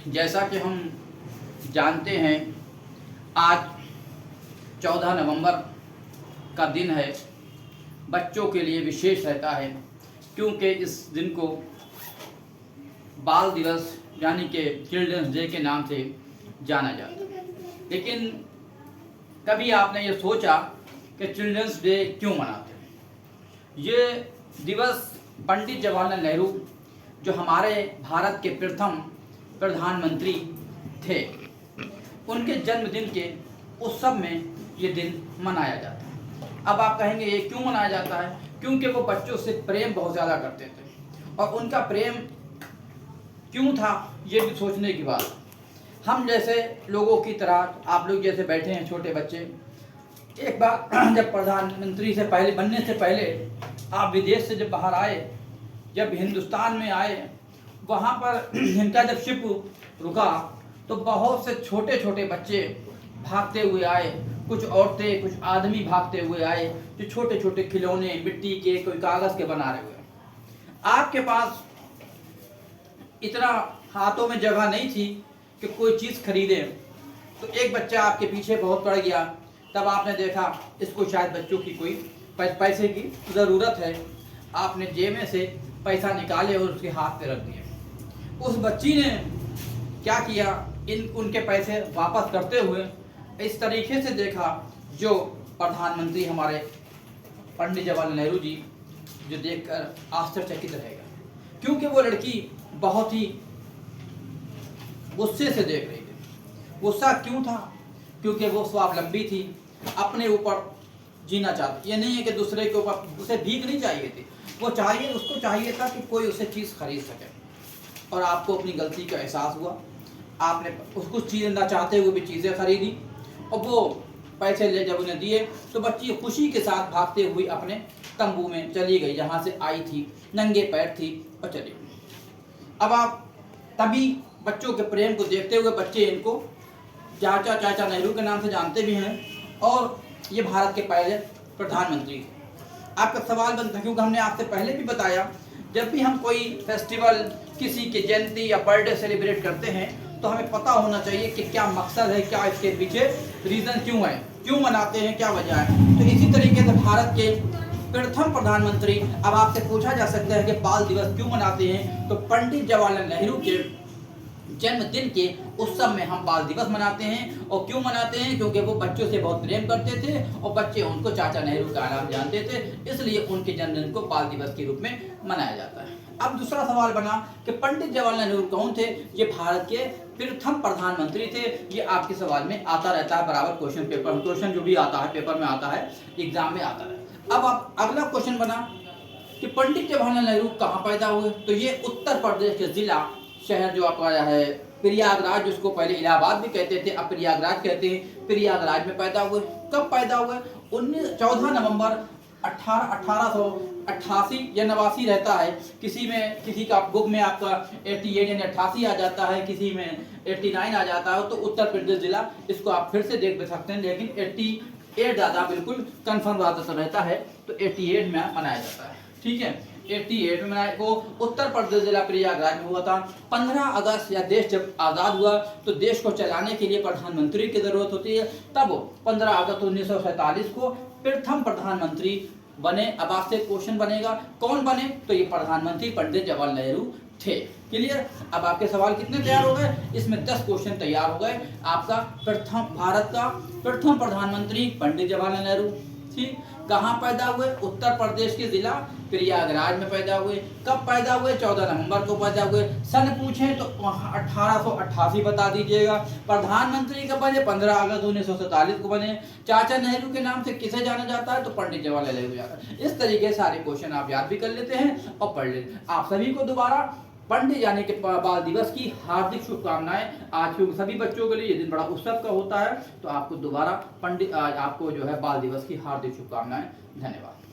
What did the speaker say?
जैसा कि हम जानते हैं, आज 14 नवंबर का दिन है। बच्चों के लिए विशेष रहता है क्योंकि इस दिन को बाल दिवस यानी कि चिल्ड्रंस डे के नाम से जाना जाता है। लेकिन कभी आपने ये सोचा कि चिल्ड्रंस डे क्यों मनाते हैं? ये दिवस पंडित जवाहरलाल नेहरू, जो हमारे भारत के प्रथम प्रधानमंत्री थे, उनके जन्मदिन के उत्सव में ये दिन मनाया जाता है। अब आप कहेंगे ये क्यों मनाया जाता है? क्योंकि वो बच्चों से प्रेम बहुत ज़्यादा करते थे, और उनका प्रेम क्यों था ये भी सोचने की बात। हम जैसे लोगों की तरह, आप लोग जैसे बैठे हैं छोटे बच्चे, एक बार जब प्रधानमंत्री से पहले बनने से पहले आप विदेश से जब बाहर आए, जब हिंदुस्तान में आए, वहाँ पर इनका जब शिप रुका तो बहुत से छोटे छोटे बच्चे भागते हुए आए, कुछ औरतें, कुछ आदमी भागते हुए आए, जो छोटे छोटे खिलौने मिट्टी के, कोई कागज़ के बना रहे हुए। आपके पास इतना हाथों में जगह नहीं थी कि कोई चीज़ खरीदे, तो एक बच्चा आपके पीछे बहुत पड़ गया। तब आपने देखा इसको शायद बच्चों की कोई पैसे की ज़रूरत है। आपने जेब में से पैसा निकाले और उसके हाथ पे रख दिए। उस बच्ची ने क्या किया, उनके पैसे वापस करते हुए इस तरीके से देखा जो प्रधानमंत्री हमारे पंडित जवाहरलाल नेहरू जी जो देखकर आश्चर्यचकित रहेगा, क्योंकि वो लड़की बहुत ही गुस्से से देख रही थी। गुस्सा क्यों था? क्योंकि वो स्वावलंबी थी, अपने ऊपर जीना चाहती। ये नहीं है कि दूसरे के ऊपर, उसे भीख नहीं चाहिए थी, वो चाहिए, उसको चाहिए था कि कोई उसे चीज़ खरीद सके। और आपको अपनी गलती का एहसास हुआ, आपने उसको चीज़ें ना चाहते हुए भी चीज़ें खरीदी, और वो पैसे ले जब उन्हें दिए तो बच्ची खुशी के साथ भागते हुए अपने तंबू में चली गई, जहाँ से आई थी, नंगे पैर थी और चली गई। अब आप तभी बच्चों के प्रेम को देखते हुए बच्चे इनको चाचा नेहरू के नाम से जानते भी हैं, और ये भारत के पहले प्रधानमंत्री थे। आपका सवाल बनता है, क्योंकि हमने आपसे पहले भी बताया, जब भी हम कोई फेस्टिवल, किसी की जयंती या बर्थडे सेलिब्रेट करते हैं तो हमें पता होना चाहिए कि क्या मकसद है, क्या इसके पीछे रीज़न क्यों है, क्यों मनाते हैं, क्या वजह है। तो इसी तरीके से भारत के प्रथम प्रधानमंत्री, अब आपसे पूछा जा सकता है कि बाल दिवस क्यों मनाते हैं, तो पंडित जवाहरलाल नेहरू के जन्मदिन के उत्सव में हम बाल दिवस मनाते हैं। और क्यों मनाते हैं? क्योंकि वो बच्चों से बहुत प्रेम करते थे और बच्चे उनको चाचा नेहरू का नाम जानते थे, इसलिए उनके जन्मदिन को बाल दिवस के रूप में मनाया जाता है। अब दूसरा सवाल बना कि पंडित जवाहरलाल नेहरू कौन थे? ये भारत के प्रथम प्रधानमंत्री थे। ये आपके सवाल में आता रहता है बराबर, क्वेश्चन जो भी आता है पेपर में आता है, एग्जाम में आता है। अब आप अगला क्वेश्चन बना कि पंडित जवाहरलाल नेहरू कहाँ पैदा हुए? तो ये उत्तर प्रदेश के जिला शहर जो आपका है प्रयागराज, जिसको पहले इलाहाबाद भी कहते थे, अब प्रयागराज कहते हैं, प्रयागराज में पैदा हुए। कब पैदा हुए? 14 नवंबर 1888 या 89 रहता है। किसी का बुक में आपका 88 यानी 88 आ जाता है, किसी में 89 आ जाता है। तो उत्तर प्रदेश जिला, इसको आप फिर से देख सकते हैं, लेकिन 88 ज़्यादा बिल्कुल कन्फर्म रहता है, तो 88 में मनाया जाता है। ठीक है, 88 में मनाया। वो उत्तर प्रदेश जिला प्रयागराज में हुआ था। 15 अगस्त या देश जब आज़ाद हुआ तो देश को चलाने के लिए प्रधानमंत्री की ज़रूरत होती है, तब 15 अगस्त 1947 को प्रथम प्रधानमंत्री बने। अब आपसे क्वेश्चन बनेगा कौन बने? तो ये प्रधानमंत्री पंडित जवाहरलाल नेहरू थे। क्लियर? अब आपके सवाल कितने तैयार हो गए? इसमें 10 क्वेश्चन तैयार हो गए। आपका भारत का प्रथम प्रधानमंत्री पंडित जवाहरलाल नेहरू, ठीक। कहाँ पैदा हुए? उत्तर प्रदेश के जिला प्रयागराज में पैदा हुए। कब पैदा हुए? 14 नवंबर को पैदा हुए। सन पूछें तो 1888 बता दीजिएगा। प्रधानमंत्री कब बने? 15 अगस्त 1947 को बने। चाचा नेहरू के नाम से किसे जाना जाता है? तो पंडित जवाहरलाल नेहरू जाता है। इस तरीके सारे क्वेश्चन आप याद भी कर लेते हैं और पढ़ लेते हैं। आप सभी को दोबारा पंडित यानी कि बाल दिवस की हार्दिक शुभकामनाएं। आज के सभी बच्चों के लिए ये दिन बड़ा उत्सव का होता है, तो आपको दोबारा आपको जो है बाल दिवस की हार्दिक शुभकामनाएं। धन्यवाद।